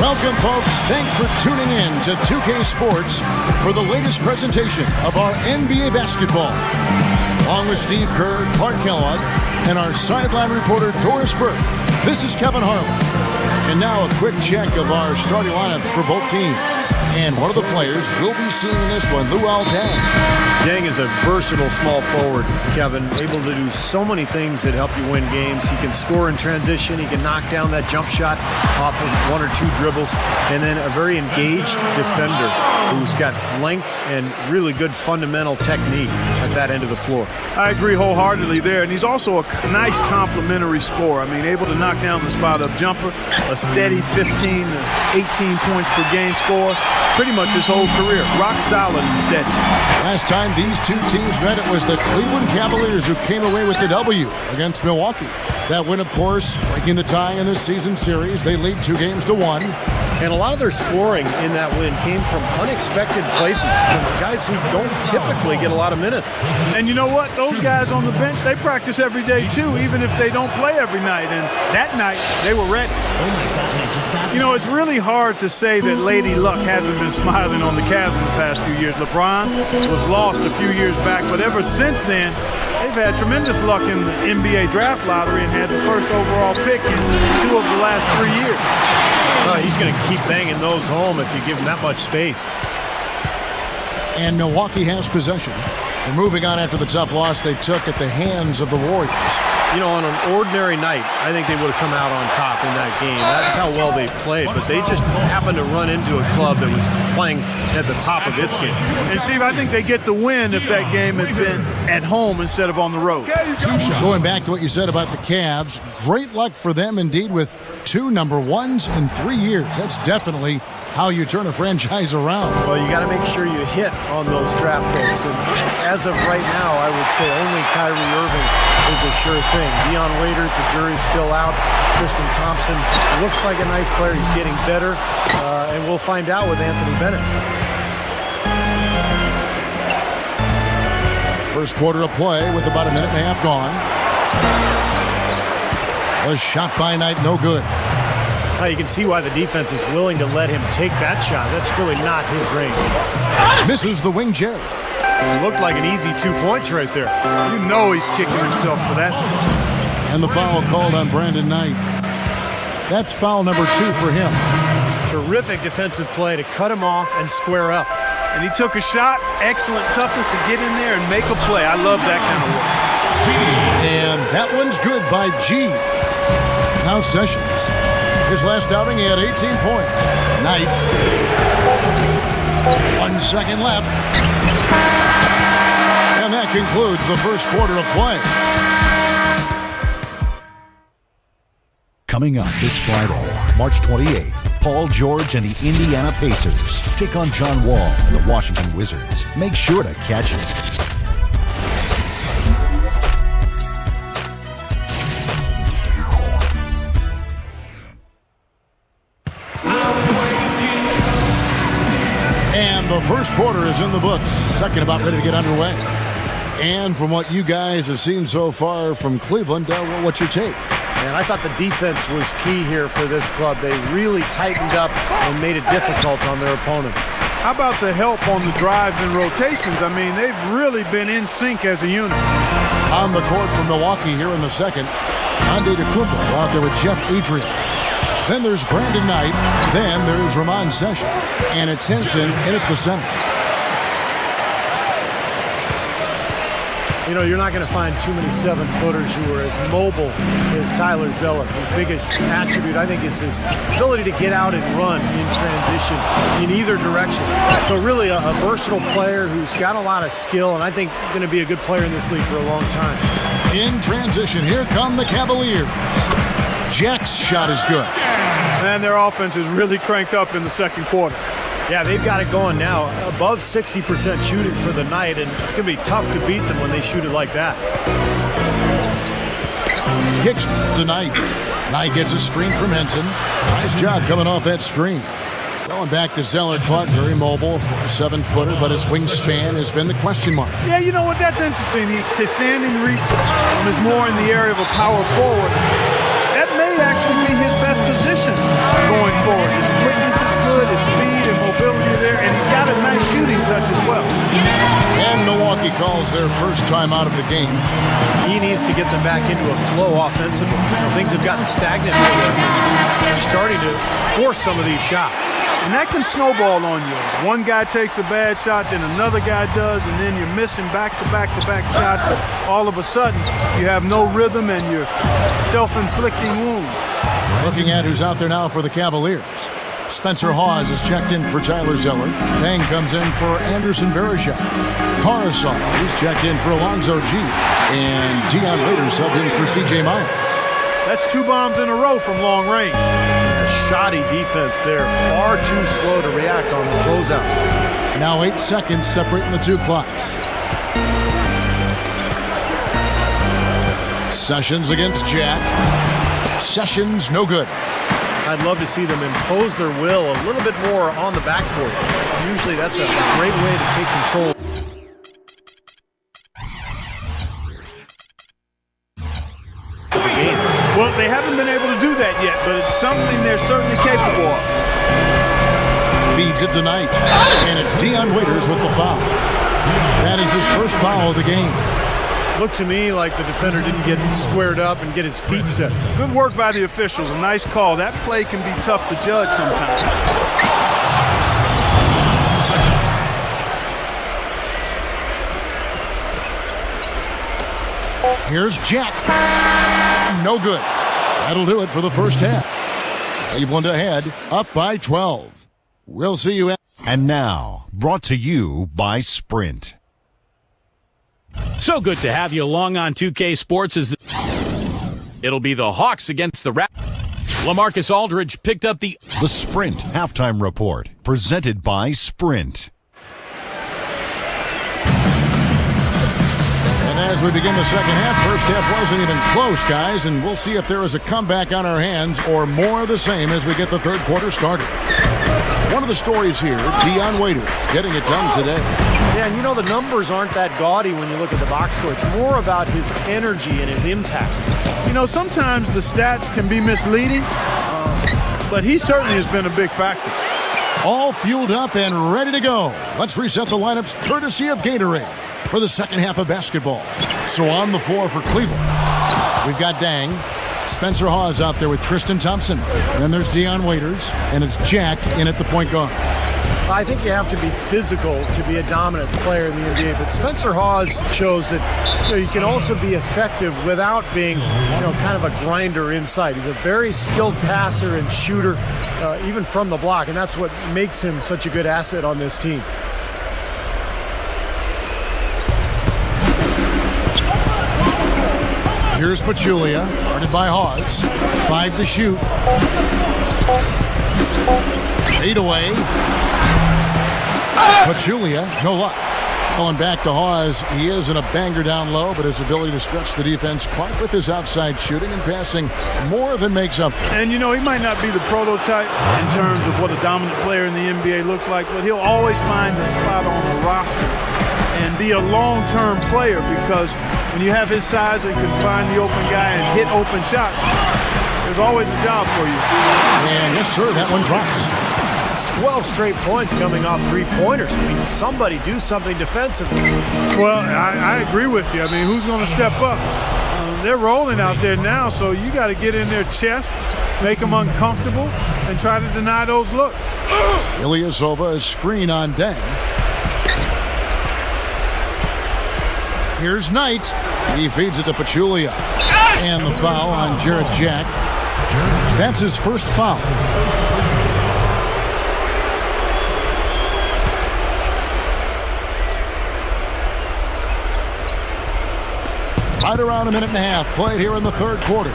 Welcome, folks. Thanks for tuning in to 2K Sports for the latest presentation of our NBA basketball. Along with Steve Kerr, Clark Kellogg, and our sideline reporter, Doris Burke, this is Kevin Harlan. And now a quick check of our starting lineups for both teams. And one of the players we'll be seeing in this one, Luol. Deng is a versatile small forward, Kevin, able to do so many things that help you win games. He can score in transition. He can knock down that jump shot off of one or two dribbles. And then a very engaged defender who's got length and really good fundamental technique at that end of the floor. I agree wholeheartedly there. And he's also a nice complementary scorer. I mean, able to knock down the spot-up jumper, a steady 15 to 18 points per game score, pretty much his whole career. Rock solid and steady. Last time these two teams met, it was the Cleveland Cavaliers who came away with the W against Milwaukee. That win, of course, breaking the tie in this season series. They lead 2-1. And a lot of their scoring in that win came from unexpected places, from guys who don't typically get a lot of minutes. And you know what? Those guys on the bench, they practice every day too, even if they don't play every night. And that night, they were ready. You know, it's really hard to say that Lady Luck hasn't been smiling on the Cavs in the past few years. LeBron was lost a few years back, but ever since then, they've had tremendous luck in the NBA draft lottery and had the first overall pick in 2 of the last 3 years. He's going to keep banging those home if you give him that much space. And Milwaukee has possession. They're moving on after the tough loss they took at the hands of the Warriors. You know, on an ordinary night, I think they would have come out on top in that game. That's how well they played, but they just happened to run into a club that was playing at the top of its game. And Steve, I think they get the win if that game had been at home instead of on the road. Going back to what you said about the Cavs, great luck for them indeed with 2 number 1s in 3 years. That's definitely how you turn a franchise around. Well, you got to make sure you hit on those draft picks. And as of right now, I would say only Kyrie Irving is a sure thing. Dion Waiters, the jury's still out. Tristan Thompson looks like a nice player. He's getting better. And we'll find out with Anthony Bennett. First quarter of play with about a minute and a half gone. A shot by Knight, no good. You can see why the defense is willing to let him take that shot. That's really not his range. Misses the wing Jerry. It looked like an easy 2 points right there. You know he's kicking himself for that. And the foul called on Brandon Knight. That's foul number 2 for him. Terrific defensive play to cut him off and square up. And he took a shot. Excellent toughness to get in there and make a play. I love that kind of work. And that one's good by G. Now Sessions. His last outing, he had 18 points. Knight. 1 second left. And that concludes the first quarter of play. Coming up this Friday, March 28th, Paul George and the Indiana Pacers take on John Wall and the Washington Wizards. Make sure to catch it. The first quarter is in the books. Second about ready to get underway. And from what you guys have seen so far from Cleveland, what's your take? And I thought the defense was key here for this club. They really tightened up and made it difficult on their opponent. How about the help on the drives and rotations? I mean, they've really been in sync as a unit. On the court from Milwaukee here in the second, Antetokounmpo out there with Jeff Adrian. Then there's Brandon Knight. Then there's Ramon Sessions. And it's Henson in at the center. You know, you're not going to find too many 7-footers who are as mobile as Tyler Zeller. His biggest attribute, I think, is his ability to get out and run in transition in either direction. So really a versatile player who's got a lot of skill, and I think going to be a good player in this league for a long time. In transition, here come the Cavaliers. Jack's shot is good. And their offense is really cranked up in the second quarter. Yeah, they've got it going now. Above 60% shooting for the night, and it's going to be tough to beat them when they shoot it like that. Kicks to Knight. Knight gets a screen from Henson. Nice job coming off that screen. Going back to Zeller, Clark, very mobile, 7-footer, but his wingspan has been the question mark. Yeah, you know what? That's interesting. His standing reach is more in the area of a power forward. That may actually be his best position going forward. His quick calls their first time out of the game. He needs to get them back into a flow offensively. Things have gotten stagnant for them. They're starting to force some of these shots. And that can snowball on you. One guy takes a bad shot, then another guy does, and then you're missing back-to-back-to-back shots. All of a sudden, you have no rhythm and you're self-inflicting wound. Looking at who's out there now for the Cavaliers. Spencer Hawes is checked in for Tyler Zeller. Dang comes in for Anderson Varejao. Carousel is checked in for Alonzo G. And Dion Waiters subbed in for C.J. Miles. That's 2 bombs in a row from long range. A shoddy defense there. Far too slow to react on the closeouts. Now 8 seconds separating the 2 clocks. Sessions against Jack. Sessions no good. I'd love to see them impose their will a little bit more on the backcourt. Usually that's a great way to take control. Well, they haven't been able to do that yet, but it's something they're certainly capable of. Feeds it tonight, and it's Dion Waiters with the foul. That is his first foul of the game. Looked to me like the defender didn't get squared up and get his feet set. Good work by the officials. A nice call. That play can be tough to judge sometimes. Here's Jack. No good. That'll do it for the first half. Cleveland ahead, up by 12. We'll see you. And now, brought to you by Sprint. So good to have you along on 2K Sports. It'll be the Hawks against the Raptors. LaMarcus Aldridge picked up the Sprint Halftime Report, presented by Sprint. And as we begin the second half, first half wasn't even close, guys, and we'll see if there is a comeback on our hands or more of the same as we get the third quarter started. One of the stories here, Dion Waiters getting it done today. Yeah, and you know the numbers aren't that gaudy when you look at the box score. It's more about his energy and his impact. You know, sometimes the stats can be misleading, but he certainly has been a big factor. All fueled up and ready to go. Let's reset the lineups courtesy of Gatorade for the second half of basketball. So on the floor for Cleveland, we've got Dang. Spencer Hawes out there with Tristan Thompson. Then there's Dion Waiters, and it's Jack in at the point guard. I think you have to be physical to be a dominant player in the NBA, but Spencer Hawes shows that you can also be effective without being kind of a grinder inside. He's a very skilled passer and shooter, even from the block, and that's what makes him such a good asset on this team. Here's Pachulia, guarded by Hawes. 5 to shoot. Fade away. Pachulia, no luck. Going back to Hawes, he is in a banger down low, but his ability to stretch the defense quite with his outside shooting and passing more than makes up for it. And, he might not be the prototype in terms of what a dominant player in the NBA looks like, but he'll always find a spot on the roster and be a long-term player because when you have his size and can find the open guy and hit open shots, there's always a job for you. And yes, sir, that one drops. 12 straight points coming off three-pointers. I mean, somebody do something defensively. Well, I agree with you. I mean, who's going to step up? They're rolling out there now, so you got to get in their chest, make them uncomfortable, and try to deny those looks. Ilyasova is screen on Deng. Here's Knight. He feeds it to Pachulia. And the foul on Jarrett Jack. That's his first foul. Right around a minute and a half played here in the third quarter.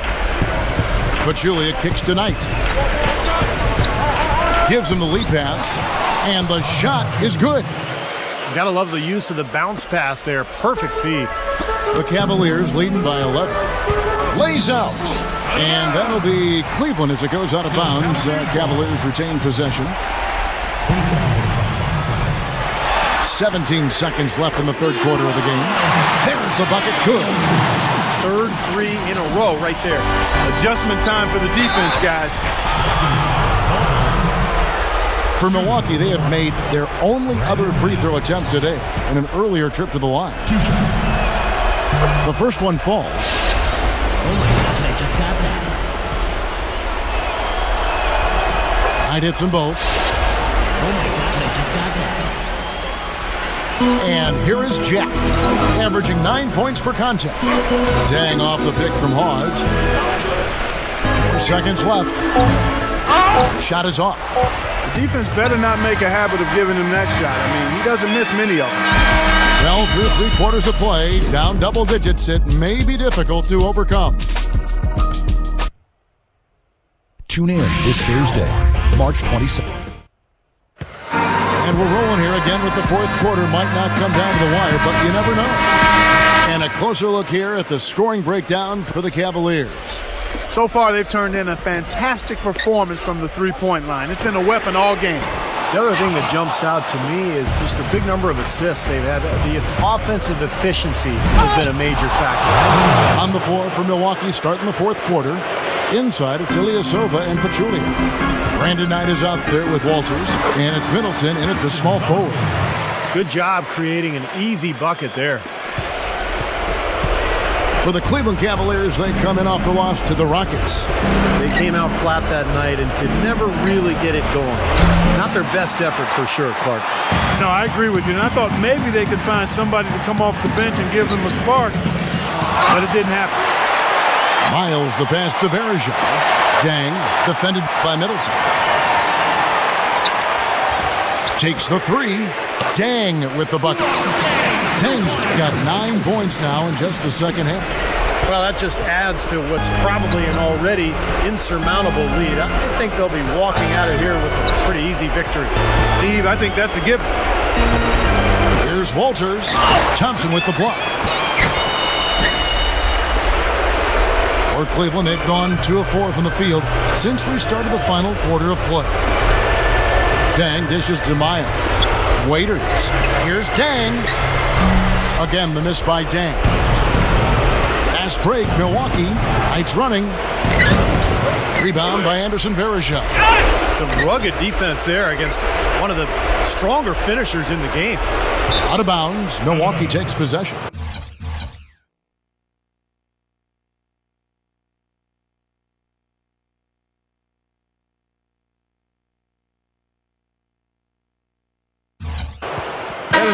Pachulia kicks to Knight. Gives him the lead pass. And the shot is good. Gotta love the use of the bounce pass there. Perfect feed. The Cavaliers leading by 11. Lays out. And that'll be Cleveland as it goes out of bounds. Cavaliers retain possession. 17 seconds left in the third quarter of the game. There's the bucket. Good. Third three in a row right there. Adjustment time for the defense, guys. For Milwaukee, they have made their only other free throw attempt today in an earlier trip to the line. The first one falls. Oh my gosh, I just got that. Knight hits them both. Oh my gosh, I just got that. And here is Jack, averaging 9 points per contest. Dang off the pick from Hawes. 4 seconds left. Shot is off. The defense better not make a habit of giving him that shot. I mean, he doesn't miss many of them. Well, through 3 quarters of play, down double digits, it may be difficult to overcome. Tune in this Thursday, March 27th. And we're rolling here again with the fourth quarter. Might not come down to the wire, but you never know. And a closer look here at the scoring breakdown for the Cavaliers. So far, they've turned in a fantastic performance from the three-point line. It's been a weapon all game. The other thing that jumps out to me is just the big number of assists they've had. The offensive efficiency has been a major factor. On the floor for Milwaukee, starting the fourth quarter. Inside, it's Ilyasova and Pachulia. Brandon Knight is out there with Walters, and it's Middleton, and it's the small forward. Good job creating an easy bucket there. For the Cleveland Cavaliers, they come in off the loss to the Rockets. They came out flat that night and could never really get it going. Not their best effort for sure, Clark. No, I agree with you. And I thought maybe they could find somebody to come off the bench and give them a spark, but it didn't happen. Miles the pass to Verja. Dang, defended by Middleton. Takes the three. Dang with the bucket. Dang's got 9 points now in just the second half. Well, that just adds to what's probably an already insurmountable lead. I think they'll be walking out of here with a pretty easy victory. Steve, I think that's a given. Here's Walters. Thompson with the block. For Cleveland, they've gone 2 of 4 from the field since we started the final quarter of play. Dang dishes to Miles. Waiters. Here's Dang. Again, the miss by Dang. Fast break, Milwaukee. Knight's running. Rebound by Anderson Varejao. Some rugged defense there against one of the stronger finishers in the game. Out of bounds, Milwaukee takes possession.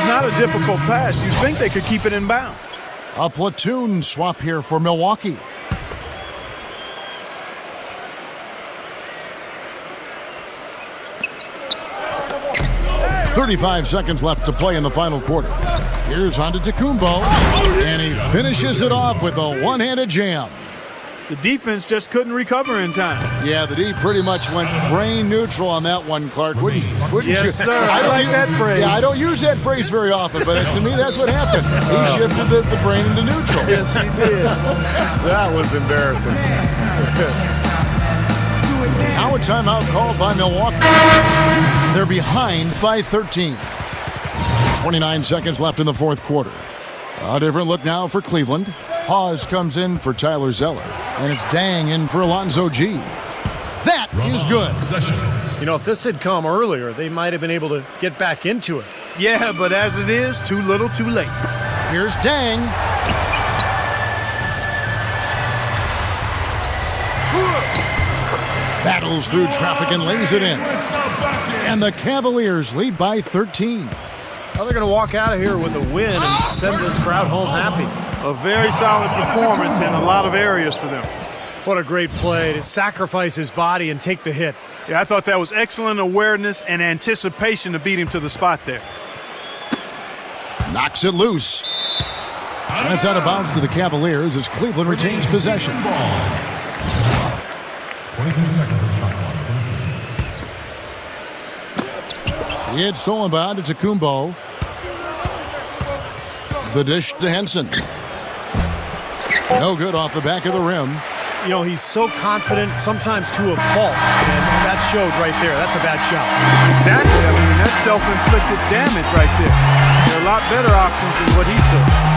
Not a difficult pass. You'd think they could keep it in bounds. A platoon swap here for Milwaukee. "35 seconds left to play in the final quarter. Here's Antetokounmpo, and he finishes it off with a one-handed jam. The defense just couldn't recover in time. Yeah, the D pretty much went brain neutral on that one, Clark. Wouldn't Yes, you? sir. I like that phrase. Yeah, I don't use that phrase very often, but to me, that's what happened. He shifted the brain into neutral. Yes, he did. That was embarrassing. Now a timeout called by Milwaukee. They're behind by 13. 29 seconds left in the fourth quarter. A different look now for Cleveland. Hawes comes in for Tyler Zeller, and it's Dang in for Alonzo G. That is good. You know, if this had come earlier, they might have been able to get back into it. Yeah, but as it is, too little, too late. Here's Dang. Battles through traffic and lays it in. And the Cavaliers lead by 13. Well, they're going to walk out of here with a win and send this crowd home happy. A very solid performance in a lot of areas for them. What a great play to sacrifice his body and take the hit. Yeah, I thought that was excellent awareness and anticipation to beat him to the spot there. Knocks it loose. That's out of bounds to the Cavaliers as Cleveland retains possession. 23 seconds of shot clock. It's stolen by Antetokounmpo. The dish to Henson. No good off the back of the rim. You know, he's so confident, sometimes to a fault. And that showed right there. That's a bad shot. Exactly. I mean, that's self-inflicted damage right there. There are a lot better options than what he took.